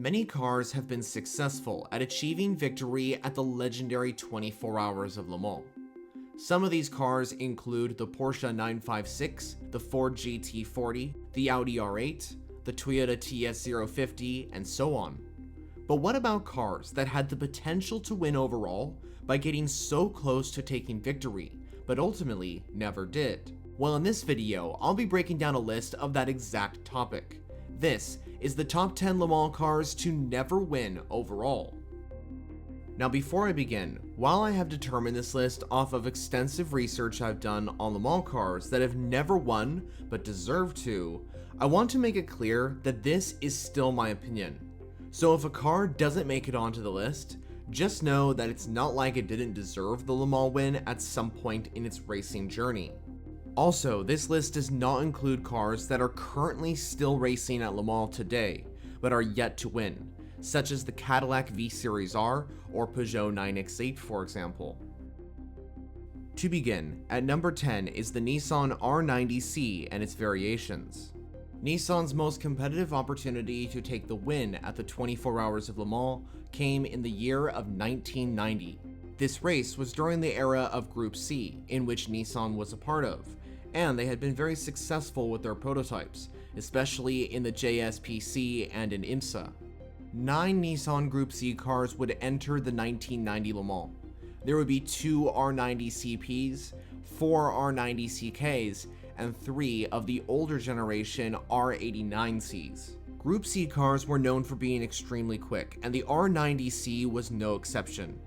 Many cars have been successful at achieving victory at the legendary 24 Hours of Le Mans. Some of these cars include the Porsche 956, the Ford GT40, the Audi R8, the Toyota TS050, and so on. But what about cars that had the potential to win overall by getting so close to taking victory, but ultimately never did? Well, in this video, I'll be breaking down a list of that exact topic. This is the top 10 Le Mans cars to never win overall. Now before I begin, while I have determined this list off of extensive research I've done on Le Mans cars that have never won but deserve to, I want to make it clear that this is still my opinion. So if a car doesn't make it onto the list, just know that it's not like it didn't deserve the Le Mans win at some point in its racing journey. Also, this list does not include cars that are currently still racing at Le Mans today, but are yet to win, such as the Cadillac V-Series R or Peugeot 9X8 for example. To begin, at number 10 is the Nissan R90C and its variations. Nissan's most competitive opportunity to take the win at the 24 Hours of Le Mans came in the year of 1990. This race was during the era of Group C, in which Nissan was a part of, and they had been very successful with their prototypes, especially in the JSPC and in IMSA. 9 Nissan Group C cars would enter the 1990 Le Mans. There would be 2 R90CPs, 4 R90CKs, and 3 of the older generation R89Cs. Group C cars were known for being extremely quick, and the R90C was no exception.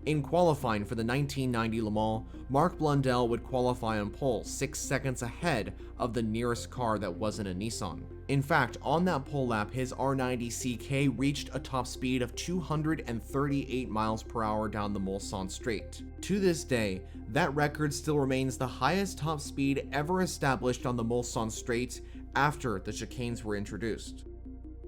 In qualifying for the 1990 Le Mans, Mark Blundell would qualify on pole 6 seconds ahead of the nearest car that wasn't a Nissan. In fact, on that pole lap, his R90CK reached a top speed of 238 miles per hour down the Mulsanne Straight. To this day, that record still remains the highest top speed ever established on the Mulsanne Straight after the chicanes were introduced.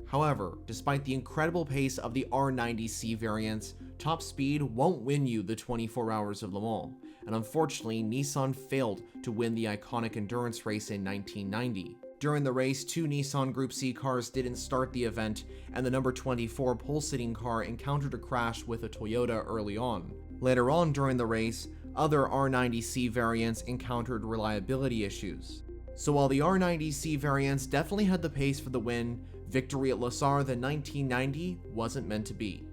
However, despite the incredible pace of the R90C variants, top speed won't win you the 24 Hours of Le Mans, and unfortunately Nissan failed to win the iconic endurance race in 1990. During the race, 2 Nissan Group C cars didn't start the event, and the number 24 pole-sitting car encountered a crash with a Toyota early on. Later on during the race, other R90C variants encountered reliability issues. So while the R90C variants definitely had the pace for the win, victory at Le Mans in 1990 wasn't meant to be.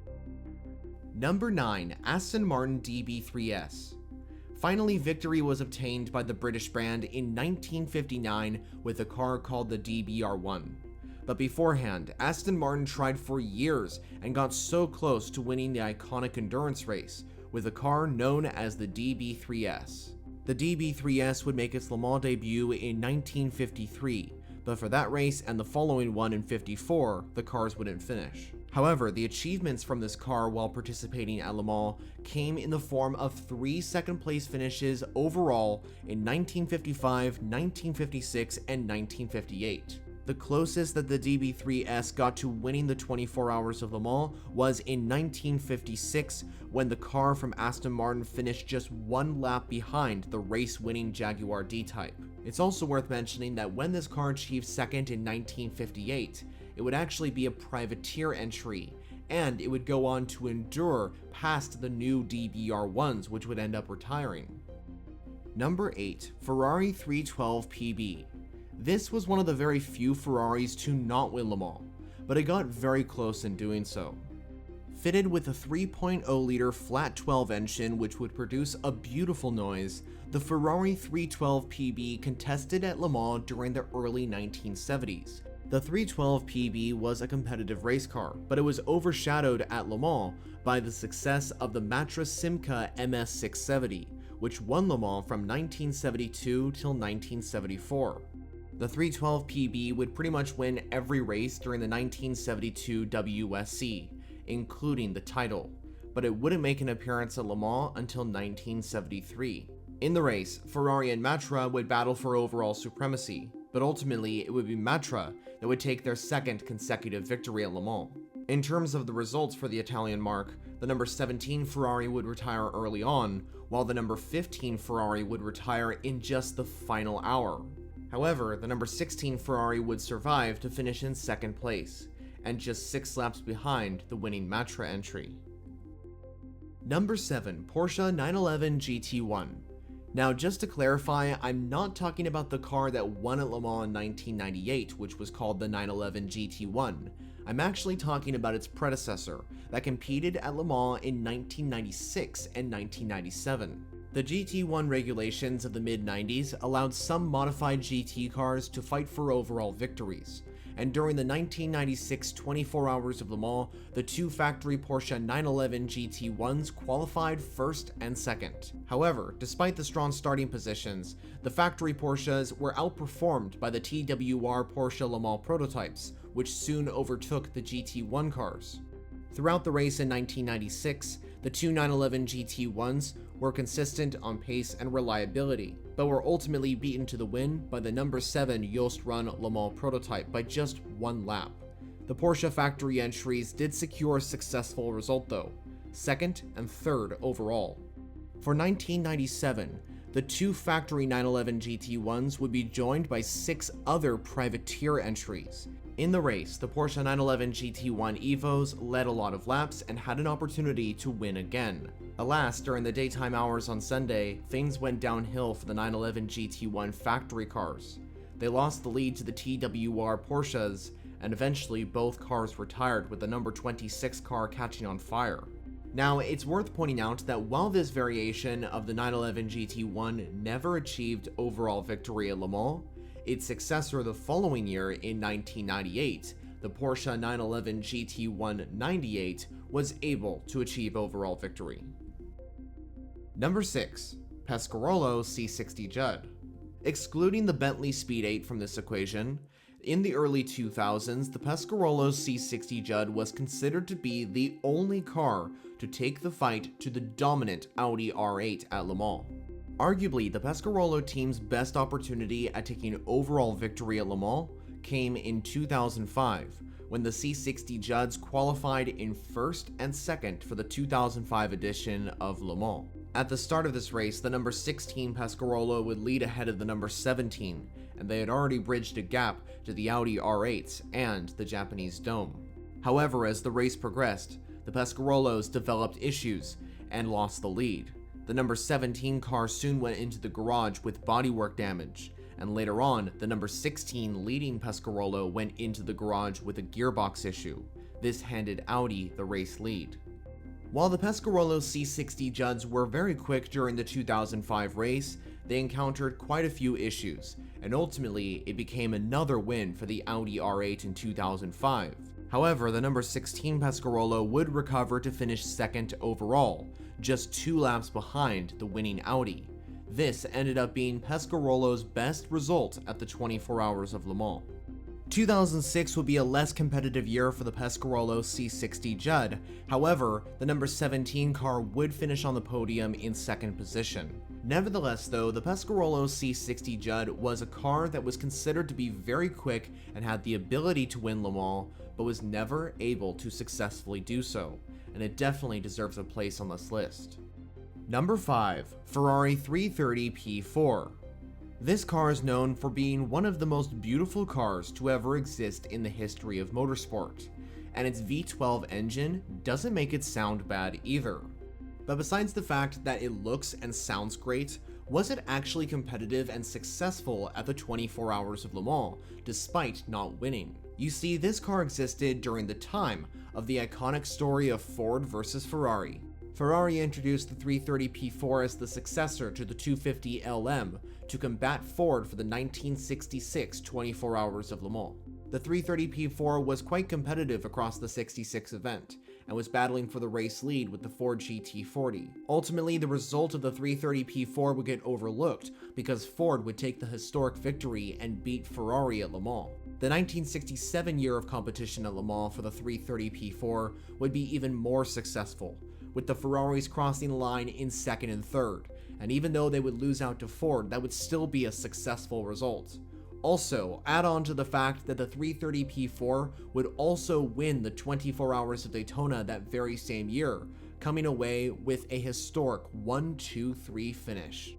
Number 9, Aston Martin DB3S. Finally, victory was obtained by the British brand in 1959 with a car called the DBR1. But beforehand, Aston Martin tried for years and got so close to winning the iconic endurance race with a car known as the DB3S. The DB3S would make its Le Mans debut in 1953, but for that race and the following one in 54, the cars wouldn't finish. However, the achievements from this car while participating at Le Mans came in the form of 3 second-place finishes overall in 1955, 1956, and 1958. The closest that the DB3S got to winning the 24 Hours of Le Mans was in 1956, when the car from Aston Martin finished just 1 lap behind the race-winning Jaguar D-Type. It's also worth mentioning that when this car achieved second in 1958, it would actually be a privateer entry, and it would go on to endure past the new DBR1s, which would end up retiring. Number 8, Ferrari 312 PB. This was one of the very few Ferraris to not win Le Mans, but it got very close in doing so. Fitted with a 3.0-liter flat 12 engine which would produce a beautiful noise, the Ferrari 312 PB contested at Le Mans during the early 1970s. The 312 PB was a competitive race car, but it was overshadowed at Le Mans by the success of the Matra Simca MS670, which won Le Mans from 1972 till 1974. The 312 PB would pretty much win every race during the 1972 WSC, including the title, but it wouldn't make an appearance at Le Mans until 1973. In the race, Ferrari and Matra would battle for overall supremacy, but ultimately it would be Matra that would take their 2nd consecutive victory at Le Mans. In terms of the results for the Italian marque, the number 17 Ferrari would retire early on, while the number 15 Ferrari would retire in just the final hour. However, the number 16 Ferrari would survive to finish in 2nd place, and just 6 laps behind the winning Matra entry. Number 7. Porsche 911 GT1. Now, just to clarify, I'm not talking about the car that won at Le Mans in 1998, which was called the 911 GT1. I'm actually talking about its predecessor, that competed at Le Mans in 1996 and 1997. The GT1 regulations of the mid-90s allowed some modified GT cars to fight for overall victories, and during the 1996 24 Hours of Le Mans, the 2 factory Porsche 911 GT1s qualified first and second. However, despite the strong starting positions, the factory Porsches were outperformed by the TWR Porsche Le Mans prototypes, which soon overtook the GT1 cars. Throughout the race in 1996, the 2 911 GT1s were consistent on pace and reliability, but were ultimately beaten to the win by the number 7 Yost Run Le Mans prototype by just 1 lap. The Porsche factory entries did secure a successful result though, 2nd and 3rd overall. For 1997, the 2 factory 911 GT1s would be joined by 6 other privateer entries. In the race, the Porsche 911 GT1 Evos led a lot of laps and had an opportunity to win again. Alas, during the daytime hours on Sunday, things went downhill for the 911 GT1 factory cars. They lost the lead to the TWR Porsches, and eventually both cars retired with the number 26 car catching on fire. Now, it's worth pointing out that while this variation of the 911 GT1 never achieved overall victory at Le Mans, its successor the following year in 1998, the Porsche 911 GT1 98, was able to achieve overall victory. Number 6. Pescarolo C60 Judd. Excluding the Bentley Speed 8 from this equation, in the early 2000s, the Pescarolo C60 Judd was considered to be the only car to take the fight to the dominant Audi R8 at Le Mans. Arguably, the Pescarolo team's best opportunity at taking overall victory at Le Mans came in 2005, when the C60 Judds qualified in 1st and 2nd for the 2005 edition of Le Mans. At the start of this race, the number 16 Pescarolo would lead ahead of the number 17, and they had already bridged a gap to the Audi R8s and the Japanese Dome. However, as the race progressed, the Pescarolos developed issues and lost the lead. The number 17 car soon went into the garage with bodywork damage, and later on, the number 16 leading Pescarolo went into the garage with a gearbox issue. This handed Audi the race lead. While the Pescarolo C60 Judds were very quick during the 2005 race, they encountered quite a few issues, and ultimately it became another win for the Audi R8 in 2005. However, the number 16 Pescarolo would recover to finish 2nd overall, just 2 laps behind the winning Audi. This ended up being Pescarolo's best result at the 24 Hours of Le Mans. 2006 would be a less competitive year for the Pescarolo C60 Judd. However, the number 17 car would finish on the podium in 2nd position. Nevertheless though, the Pescarolo C60 Judd was a car that was considered to be very quick and had the ability to win Le Mans, but was never able to successfully do so, and it definitely deserves a place on this list. Number 5. Ferrari 330 P4. This car is known for being one of the most beautiful cars to ever exist in the history of motorsport, and its V12 engine doesn't make it sound bad either. But besides the fact that it looks and sounds great, was it actually competitive and successful at the 24 Hours of Le Mans, despite not winning? You see, this car existed during the time of the iconic story of Ford versus Ferrari. Ferrari introduced the 330 P4 as the successor to the 250 LM to combat Ford for the 1966 24 Hours of Le Mans. The 330 P4 was quite competitive across the 66 event, and was battling for the race lead with the Ford GT40. Ultimately, the result of the 330 P4 would get overlooked because Ford would take the historic victory and beat Ferrari at Le Mans. The 1967 year of competition at Le Mans for the 330 P4 would be even more successful, with the Ferraris crossing the line in 2nd and 3rd, and even though they would lose out to Ford, that would still be a successful result. Also, add on to the fact that the 330 P4 would also win the 24 Hours of Daytona that very same year, coming away with a historic 1-2-3 finish.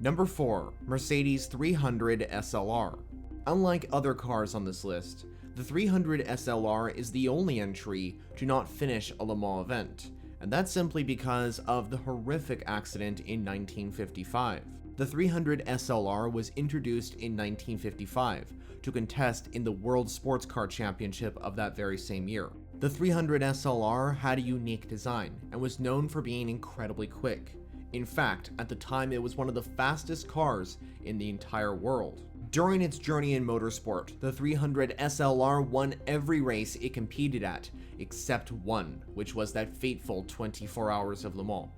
Number 4. Mercedes 300 SLR. Unlike other cars on this list, the The 300 SLR is the only entry to not finish a Le Mans event, and that's simply because of the horrific accident in 1955. The 300 SLR was introduced in 1955 to contest in the World Sports Car Championship of that very same year. The 300 SLR had a unique design and was known for being incredibly quick. In fact, at the time it was one of the fastest cars in the entire world. During its journey in motorsport, the 300 SLR won every race it competed at, except one, which was that fateful 24 Hours of Le Mans.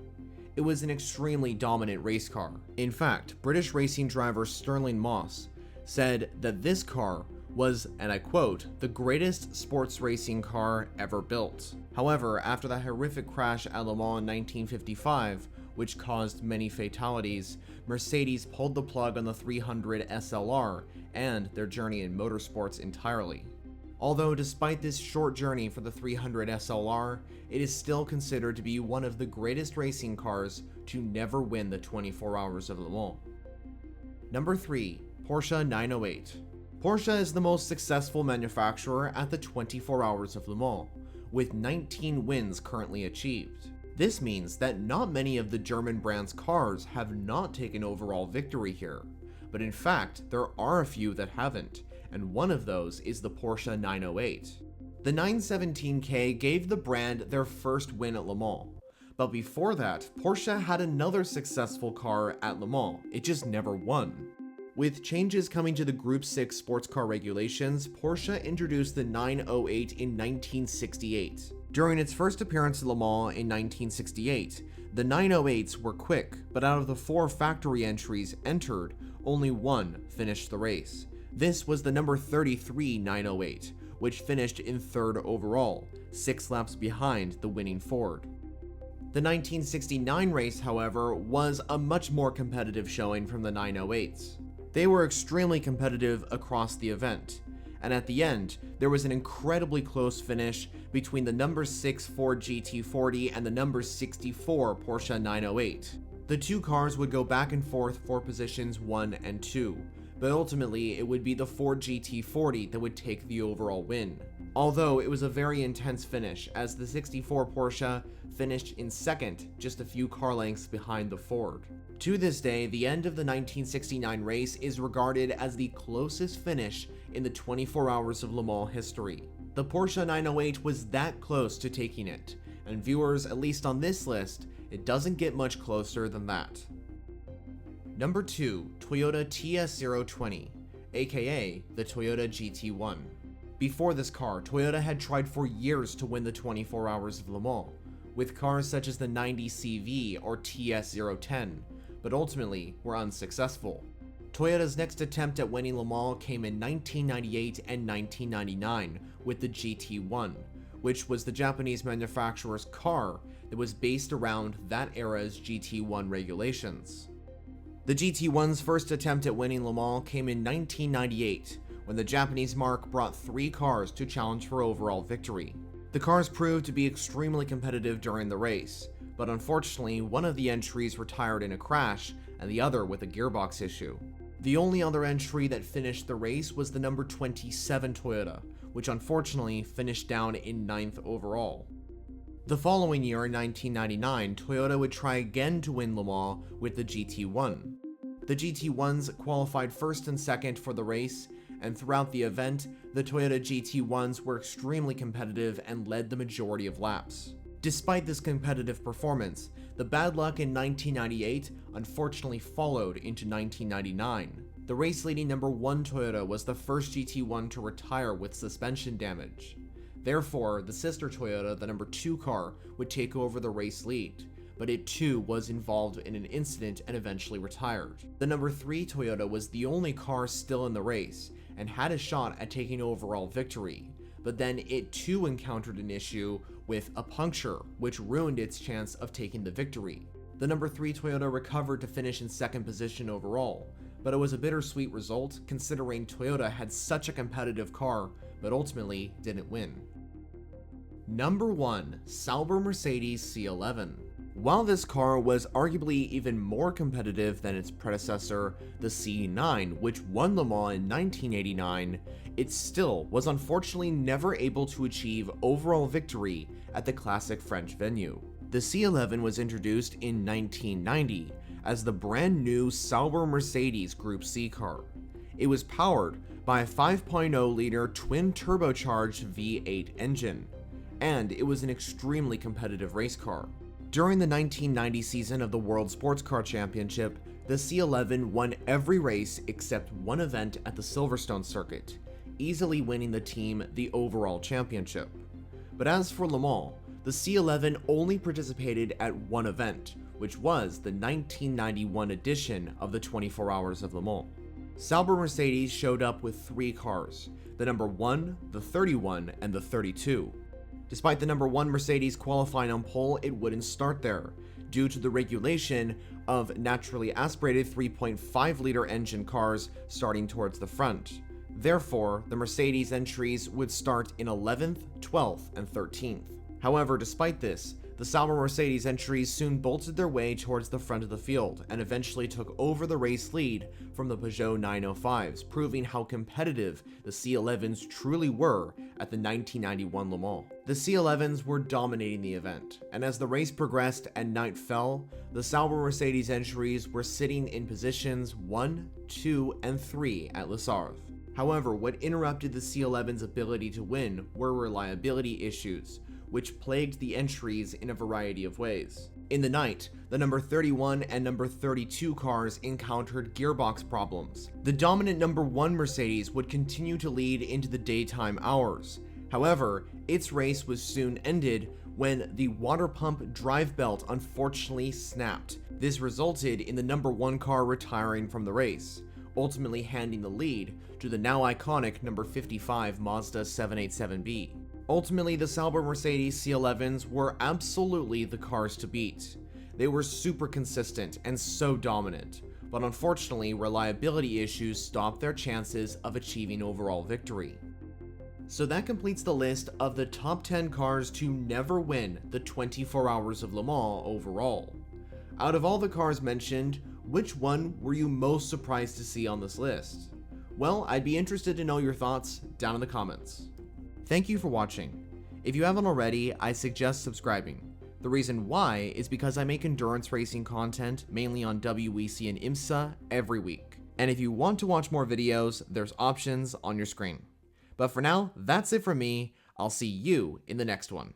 It was an extremely dominant race car. In fact, British racing driver Stirling Moss said that this car was, and I quote, the greatest sports racing car ever built. However, after the horrific crash at Le Mans in 1955, which caused many fatalities, Mercedes pulled the plug on the 300 SLR and their journey in motorsports entirely. Although despite this short journey for the 300 SLR, it is still considered to be one of the greatest racing cars to never win the 24 Hours of Le Mans. Number 3. Porsche 908. Porsche is the most successful manufacturer at the 24 Hours of Le Mans, with 19 wins currently achieved. This means that not many of the German brand's cars have not taken overall victory here, but in fact there are a few that haven't, and one of those is the Porsche 908. The 917K gave the brand their first win at Le Mans, but before that, Porsche had another successful car at Le Mans, it just never won. With changes coming to the Group 6 sports car regulations, Porsche introduced the 908 in 1968. During its first appearance at Le Mans in 1968, the 908s were quick, but out of the 4 factory entries entered, only one finished the race. This was the number 33 908, which finished in 3rd overall, 6 laps behind the winning Ford. The 1969 race, however, was a much more competitive showing from the 908s. They were extremely competitive across the event, and at the end, there was an incredibly close finish between the number 6 Ford GT40 and the number 64 Porsche 908. The two cars would go back and forth for positions 1 and 2, but ultimately it would be the Ford GT40 that would take the overall win. Although it was a very intense finish, as the 64 Porsche finished in 2nd, just a few car lengths behind the Ford. To this day, the end of the 1969 race is regarded as the closest finish in the 24 Hours of Le Mans history. The Porsche 908 was that close to taking it, and viewers, at least on this list, it doesn't get much closer than that. Number 2. Toyota TS020, aka the Toyota GT1. Before this car, Toyota had tried for years to win the 24 Hours of Le Mans, with cars such as the 90CV or TS010, but ultimately were unsuccessful. Toyota's next attempt at winning Le Mans came in 1998 and 1999 with the GT1, which was the Japanese manufacturer's car that was based around that era's GT1 regulations. The GT1's first attempt at winning Le Mans came in 1998, when the Japanese marque brought 3 cars to challenge for overall victory. The cars proved to be extremely competitive during the race, but unfortunately one of the entries retired in a crash and the other with a gearbox issue. The only other entry that finished the race was the number 27 Toyota, which unfortunately finished down in 9th overall. The following year, in 1999, Toyota would try again to win Le Mans with the GT1. The GT1s qualified 1st and 2nd for the race, and throughout the event, the Toyota GT1s were extremely competitive and led the majority of laps. Despite this competitive performance, the bad luck in 1998 unfortunately followed into 1999. The race-leading number 1 Toyota was the first GT1 to retire with suspension damage. Therefore, the sister Toyota, the number 2 car, would take over the race lead, but it too was involved in an incident and eventually retired. The number 3 Toyota was the only car still in the race, and had a shot at taking overall victory, but then it too encountered an issue with a puncture, which ruined its chance of taking the victory. The number 3 Toyota recovered to finish in 2nd position overall, but it was a bittersweet result considering Toyota had such a competitive car, but ultimately didn't win. Number 1. Sauber Mercedes C11. While this car was arguably even more competitive than its predecessor, the C9, which won Le Mans in 1989, it still was unfortunately never able to achieve overall victory at the classic French venue. The C11 was introduced in 1990 as the brand new Sauber Mercedes Group C car. It was powered by a 5.0-liter twin turbocharged V8 engine, and it was an extremely competitive race car. During the 1990 season of the World Sports Car Championship, the C11 won every race except one event at the Silverstone circuit, easily winning the team the overall championship. But as for Le Mans, the C11 only participated at one event, which was the 1991 edition of the 24 Hours of Le Mans. Sauber Mercedes showed up with 3 cars, the number 1, the 31, and the 32. Despite the number 1 Mercedes qualifying on pole, it wouldn't start there, due to the regulation of naturally aspirated 3.5-liter engine cars starting towards the front. Therefore, the Mercedes entries would start in 11th, 12th, and 13th. However, despite this, the Sauber Mercedes entries soon bolted their way towards the front of the field and eventually took over the race lead from the Peugeot 905s, proving how competitive the C11s truly were at the 1991 Le Mans. The C11s were dominating the event, and as the race progressed and night fell, the Sauber Mercedes entries were sitting in positions 1, 2, and 3 at Le Sarthe. However, what interrupted the C11's ability to win were reliability issues, which plagued the entries in a variety of ways. In the night, the number 31 and number 32 cars encountered gearbox problems. The dominant number 1 Mercedes would continue to lead into the daytime hours. However, its race was soon ended when the water pump drive belt unfortunately snapped. This resulted in the number 1 car retiring from the race, ultimately handing the lead to the now iconic number 55 Mazda 787B. Ultimately, the Sauber Mercedes C11s were absolutely the cars to beat. They were super consistent and so dominant, but unfortunately, reliability issues stopped their chances of achieving overall victory. So that completes the list of the top 10 cars to never win the 24 Hours of Le Mans overall. Out of all the cars mentioned, which one were you most surprised to see on this list? Well, I'd be interested to know your thoughts down in the comments. Thank you for watching. If you haven't already, I suggest subscribing. The reason why is because I make endurance racing content mainly on WEC and IMSA every week. And if you want to watch more videos, there's options on your screen. But for now, that's it from me. I'll see you in the next one.